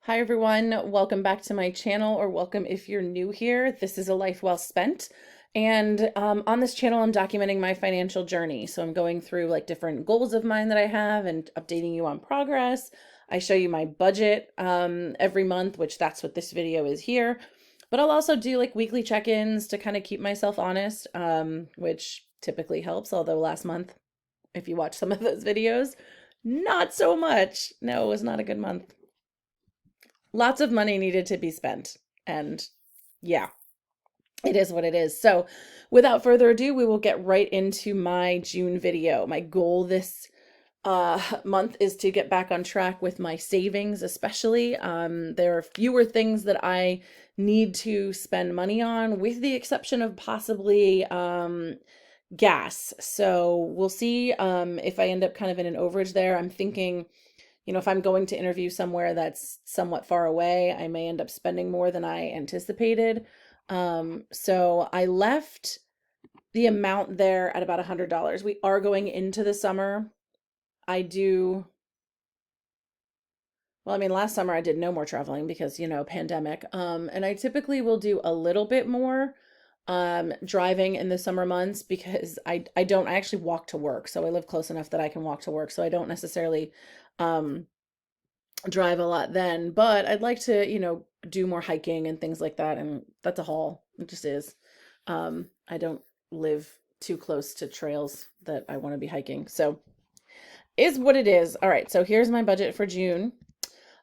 Hi everyone, welcome back to my channel, or welcome if you're new here. This is A Life Well Spent. And on this channel, I'm documenting my financial journey. So I'm going through like different goals of mine that I have and updating you on progress. I show you my budget every month, which that's what this video is here. But I'll also do like weekly check-ins to kind of keep myself honest, which typically helps. Although last month, if you watch some of those videos, not so much. No, it was not a good month. Lots of money needed to be spent. And yeah, it is what it is. So without further ado, we will get right into my June video. My goal this month is to get back on track with my savings, especially. There are fewer things that I need to spend money on, with the exception of possibly gas. So we'll see if I end up kind of in an overage there. I'm thinking, if I'm going to interview somewhere that's somewhat far away, I may end up spending more than I anticipated. So I left the amount there at about $100. We are going into the summer. Last summer I did no more traveling because, pandemic. And I typically will do a little bit more driving in the summer months because I actually walk to work. So I live close enough that I can walk to work. So I don't necessarily drive a lot then, but I'd like to, do more hiking and things like that. And that's a haul. It just is. I don't live too close to trails that I want to be hiking. So is what it is. All right. So here's my budget for June.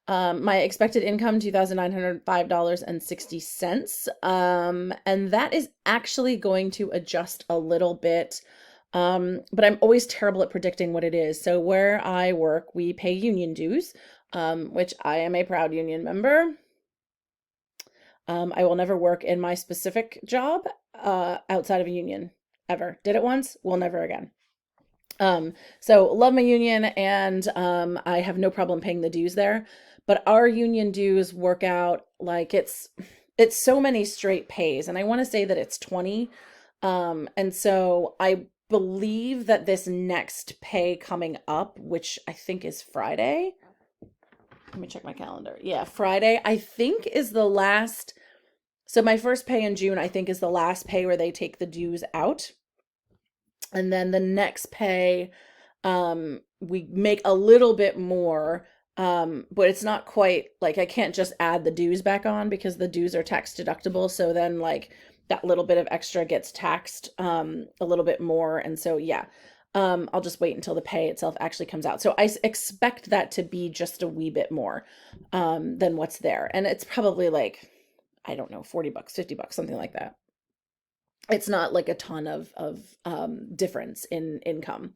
My expected income, $2,905.60. And that is actually going to adjust a little bit. But I'm always terrible at predicting what it is. So where I work, we pay union dues, which I am a proud union member. I will never work in my specific job outside of a union, ever. Did it once, will never again. So love my union, and I have no problem paying the dues there. But our union dues work out like it's so many straight pays, and I want to say that it's 20. And so I believe that this next pay coming up, which I think is Friday. Let me check my calendar. Yeah, Friday, I think, is the last. So my first pay in June, I think, is the last pay where they take the dues out. And then the next pay, we make a little bit more, but it's not quite like I can't just add the dues back on because the dues are tax deductible. So then like that little bit of extra gets taxed a little bit more. And so, yeah, I'll just wait until the pay itself actually comes out. So I expect that to be just a wee bit more than what's there. And it's probably like, I don't know, $40, $50, something like that. It's not like a ton of difference in income.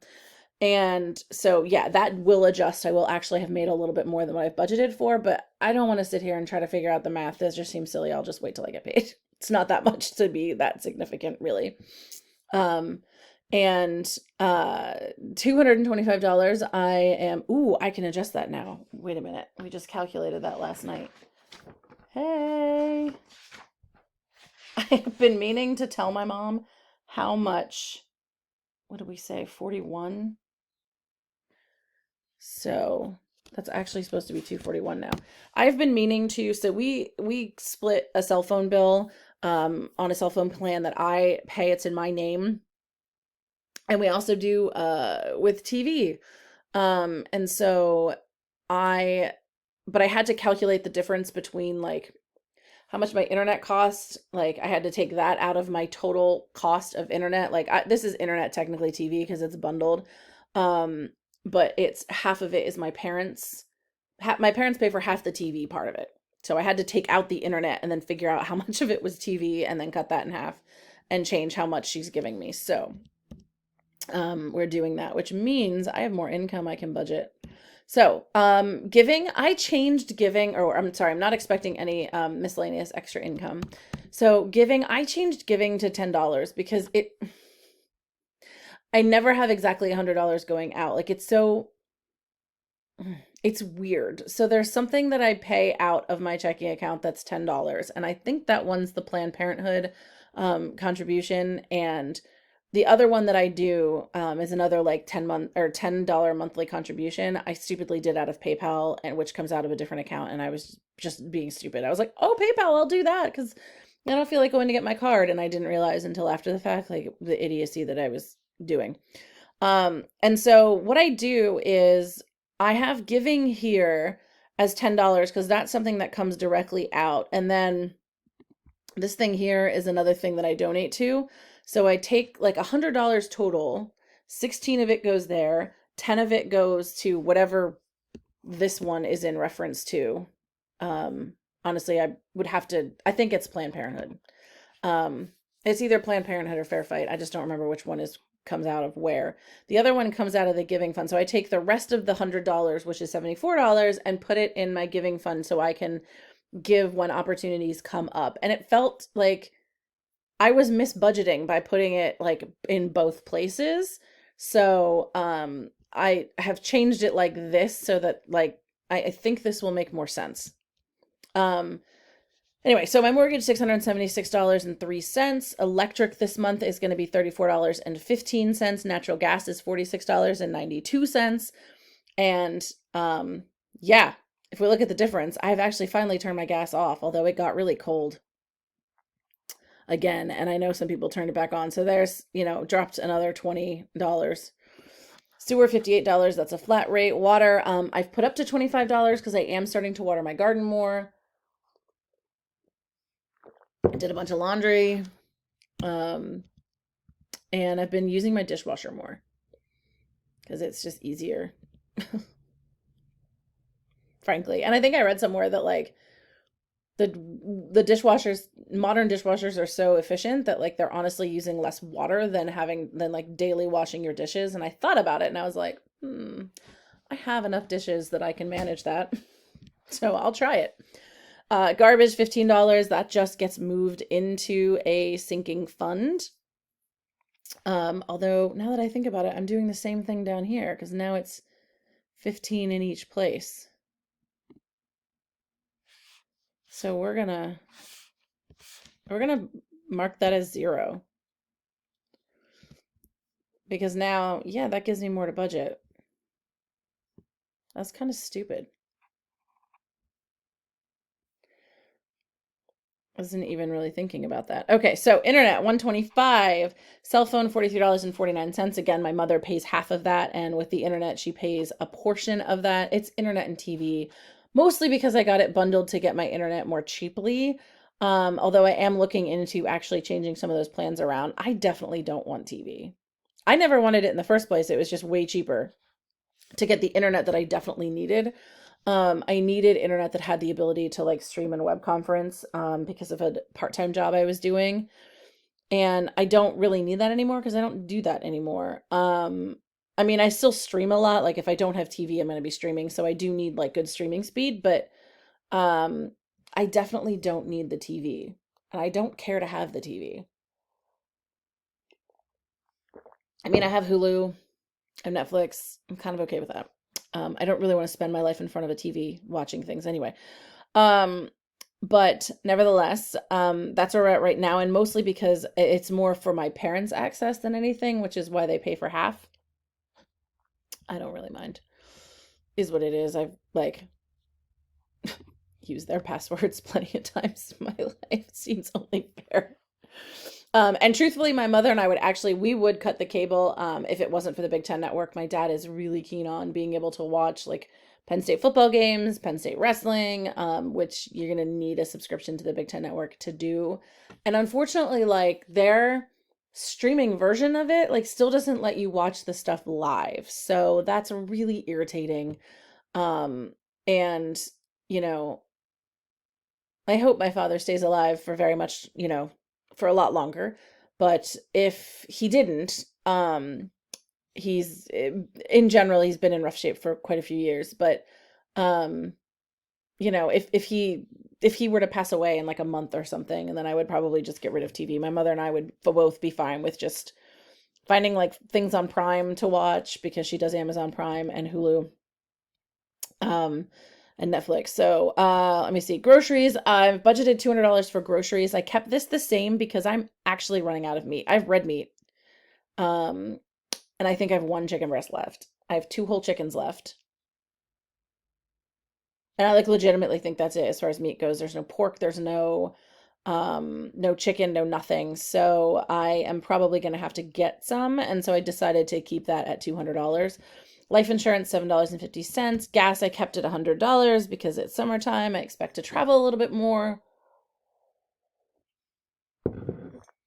And so, yeah, that will adjust. I will actually have made a little bit more than what I've budgeted for, but I don't want to sit here and try to figure out the math. This just seems silly. I'll just wait till I get paid. It's not that much to be that significant, really. And $225, I can adjust that now. Wait a minute. We just calculated that last night. Hey. I have been meaning to tell my mom how much, what did we say, 41? So that's actually supposed to be 241 now. I've been meaning to, so we split a cell phone bill on a cell phone plan that I pay. It's in my name. And we also do with TV. And so but I had to calculate the difference between like how much my internet cost. Like I had to take that out of my total cost of internet. Like this is internet, technically TV, because it's bundled. But it's half of it is my parents. My parents pay for half the TV part of it. So I had to take out the internet and then figure out how much of it was TV and then cut that in half and change how much she's giving me. So we're doing that, which means I have more income I can budget. So, giving, I changed giving, or I'm sorry, I'm not expecting any miscellaneous extra income. So giving, I changed giving to $10 because I never have exactly $100 going out. Like it's weird. So there's something that I pay out of my checking account that's $10. And I think that one's the Planned Parenthood contribution. And the other one that I do is another like 10 month or $10 monthly contribution. I stupidly did out of PayPal, and which comes out of a different account, and I was just being stupid. I was like, "Oh, PayPal, I'll do that because I don't feel like going to get my card," and I didn't realize until after the fact like the idiocy that I was doing. And so what I do is I have giving here as $10 because that's something that comes directly out, and then this thing here is another thing that I donate to. So I take like $100 total, 16 of it goes there, 10 of it goes to whatever this one is in reference to. Honestly, I would have to, I think it's Planned Parenthood. It's either Planned Parenthood or Fair Fight. I just don't remember which one is comes out of where. The other one comes out of the giving fund. So I take the rest of the $100, which is $74, and put it in my giving fund so I can give when opportunities come up. And it felt like I was misbudgeting by putting it like in both places. So I have changed it like this so that like I think this will make more sense. Um anyway, so my mortgage $676.03. Electric this month is going to be $34.15. Natural gas is $46.92. And yeah, if we look at the difference, I've actually finally turned my gas off, although it got really cold again, and I know some people turned it back on. So there's, dropped another $20. Sewer $58, that's a flat rate. Water, I've put up to $25 because I am starting to water my garden more. I did a bunch of laundry. And I've been using my dishwasher more because it's just easier. Frankly. And I think I read somewhere that like the dishwashers, modern dishwashers are so efficient that like they're honestly using less water than like daily washing your dishes. And I thought about it and I was like, I have enough dishes that I can manage that. So I'll try it. Garbage, $15. That just gets moved into a sinking fund. Although now that I think about it, I'm doing the same thing down here because now it's 15 in each place. So we're gonna mark that as 0. Because now, yeah, that gives me more to budget. That's kind of stupid. I wasn't even really thinking about that. Okay, so internet, $125. Cell phone, $43.49. Again, my mother pays half of that, and with the internet, she pays a portion of that. It's internet and TV, mostly because I got it bundled to get my internet more cheaply. Although I am looking into actually changing some of those plans around. I definitely don't want TV. I never wanted it in the first place. It was just way cheaper to get the internet that I definitely needed. I needed internet that had the ability to like stream and web conference because of a part-time job I was doing. And I don't really need that anymore because I don't do that anymore. I mean, I still stream a lot. Like if I don't have TV, I'm going to be streaming. So I do need like good streaming speed, but I definitely don't need the TV. And I don't care to have the TV. I mean, I have Hulu and Netflix. I'm kind of okay with that. I don't really want to spend my life in front of a TV watching things anyway. But nevertheless, that's where we're at right now. And mostly because it's more for my parents' access than anything, which is why they pay for half. I don't really mind. Is what it is. I've like used their passwords plenty of times in my life. It seems only fair. And truthfully, my mother and I we would cut the cable if it wasn't for the Big Ten Network. My dad is really keen on being able to watch like Penn State football games, Penn State wrestling, which you're going to need a subscription to the Big Ten Network to do. And unfortunately, like their streaming version of it, like still doesn't let you watch the stuff live. So that's really irritating. And, I hope my father stays alive for very much, for a lot longer. But if he didn't, he's in general, he's been in rough shape for quite a few years. But, if he were to pass away in like a month or something, and then I would probably just get rid of TV. My mother and I would both be fine with just finding like things on Prime to watch because she does Amazon Prime and Hulu. And Netflix. So let me see. Groceries. I've budgeted $200 for groceries. I kept this the same because I'm actually running out of meat. I have red meat. And I think I have one chicken breast left. I have two whole chickens left. And I like legitimately think that's it as far as meat goes. There's no pork, there's no chicken, no nothing. So I am probably going to have to get some, and so I decided to keep that at $200. Life insurance $7.50. Gas I kept at $100 because it's summertime. I expect to travel a little bit more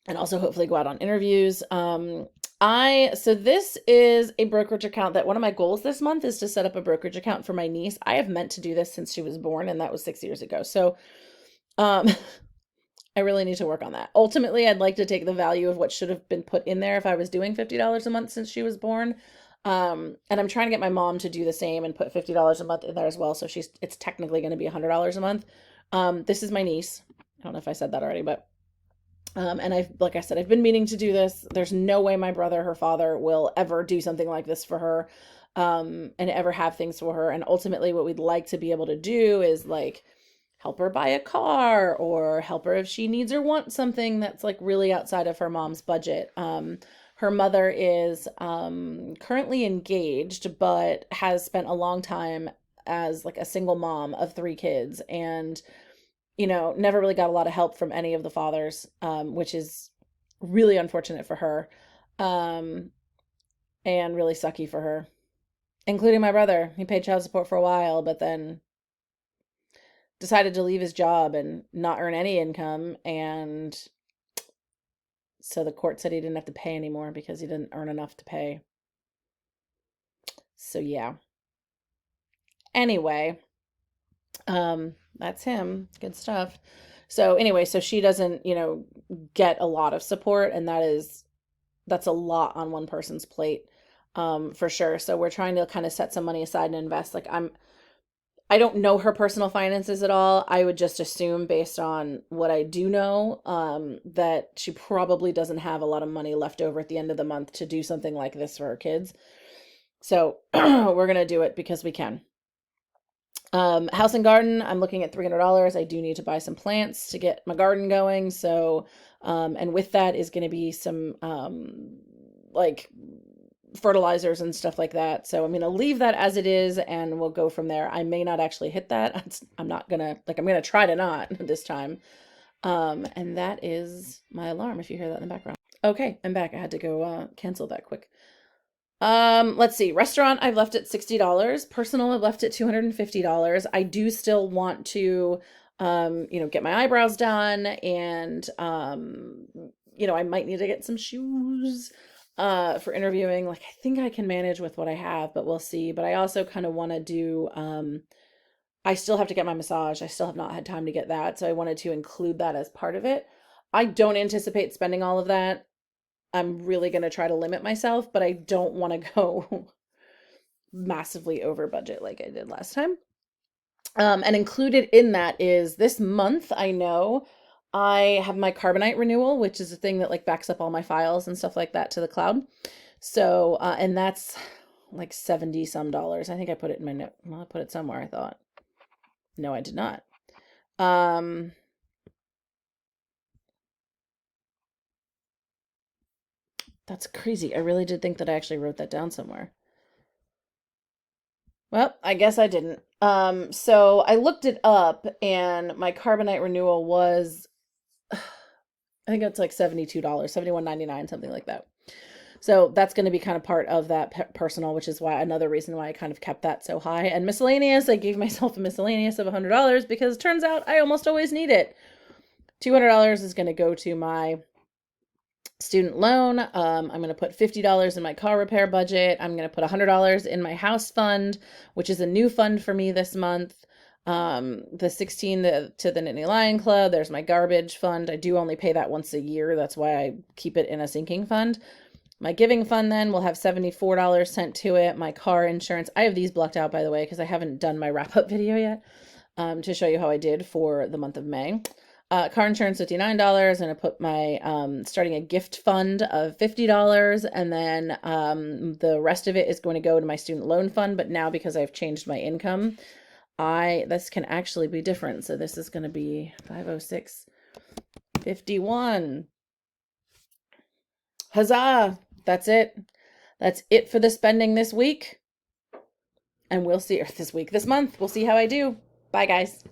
and also hopefully go out on interviews. So this is a brokerage account that one of my goals this month is to set up a brokerage account for my niece. I have meant to do this since she was born, and that was 6 years ago. So, um, I really need to work on that. Ultimately, I'd like to take the value of what should have been put in there if I was doing $50 a month since she was born. And I'm trying to get my mom to do the same and put $50 a month in there as well. So it's technically going to be $100 a month. This is my niece. I don't know if I said that already, but and like I said, I've been meaning to do this. There's no way my brother, her father, will ever do something like this for her, and ever have things for her. And ultimately, what we'd like to be able to do is like help her buy a car or help her if she needs or wants something that's like really outside of her mom's budget. Her mother is currently engaged, but has spent a long time as like a single mom of three kids, and never really got a lot of help from any of the fathers, which is really unfortunate for her, and really sucky for her, including my brother. He paid child support for a while, but then decided to leave his job and not earn any income, and so the court said he didn't have to pay anymore because he didn't earn enough to pay. So yeah. Anyway, that's him. Good stuff. So anyway, so she doesn't, get a lot of support, and that's a lot on one person's plate, for sure. So we're trying to kind of set some money aside and invest. Like I don't know her personal finances at all. I would just assume based on what I do know, that she probably doesn't have a lot of money left over at the end of the month to do something like this for her kids. So we're going to do it because we can. House and garden, I'm looking at $300. I do need to buy some plants to get my garden going. So, and with that is going to be some, like fertilizers and stuff like that. So I'm going to leave that as it is and we'll go from there. I may not actually hit that. I'm going to try to not this time. And that is my alarm if you hear that in the background. Okay, I'm back. I had to go cancel that quick. Let's see. Restaurant, I've left at $60. Personal, I've left at $250. I do still want to, get my eyebrows done, and, I might need to get some shoes, for interviewing. Like, I think I can manage with what I have, but we'll see. But I also kind of want to do, I still have to get my massage. I still have not had time to get that. So I wanted to include that as part of it. I don't anticipate spending all of that. I'm really going to try to limit myself, but I don't want to go massively over budget like I did last time. And included in that is this month, I know I have my Carbonite renewal, which is a thing that like backs up all my files and stuff like that to the cloud. So, and that's like 70 some dollars. I think I put it in my note. Well, I put it somewhere, I thought. No, I did not. That's crazy. I really did think that I actually wrote that down somewhere. Well, I guess I didn't. So I looked it up and my Carbonite renewal was, I think it's like $72, $71.99, something like that. So that's going to be kind of part of that personal, which is why another reason why I kind of kept that so high. And miscellaneous, I gave myself a miscellaneous of $100 because it turns out I almost always need it. $200 is going to go to my student loan. I'm going to put $50 in my car repair budget. I'm going to put $100 in my house fund, which is a new fund for me this month. The 16 to the Nittany Lion Club. There's my garbage fund. I do only pay that once a year. That's why I keep it in a sinking fund. My giving fund then will have $74 sent to it. My car insurance. I have these blocked out, by the way, because I haven't done my wrap-up video yet, to show you how I did for the month of May. Car insurance, $59. I'm going to put my, starting a gift fund of $50. And then the rest of it is going to go to my student loan fund. But now because I've changed my income, this can actually be different. So this is going to be 506.51. Huzzah! that's it. That's it for the spending this week. And we'll see, or this week, this month. We'll see how I do. Bye, guys.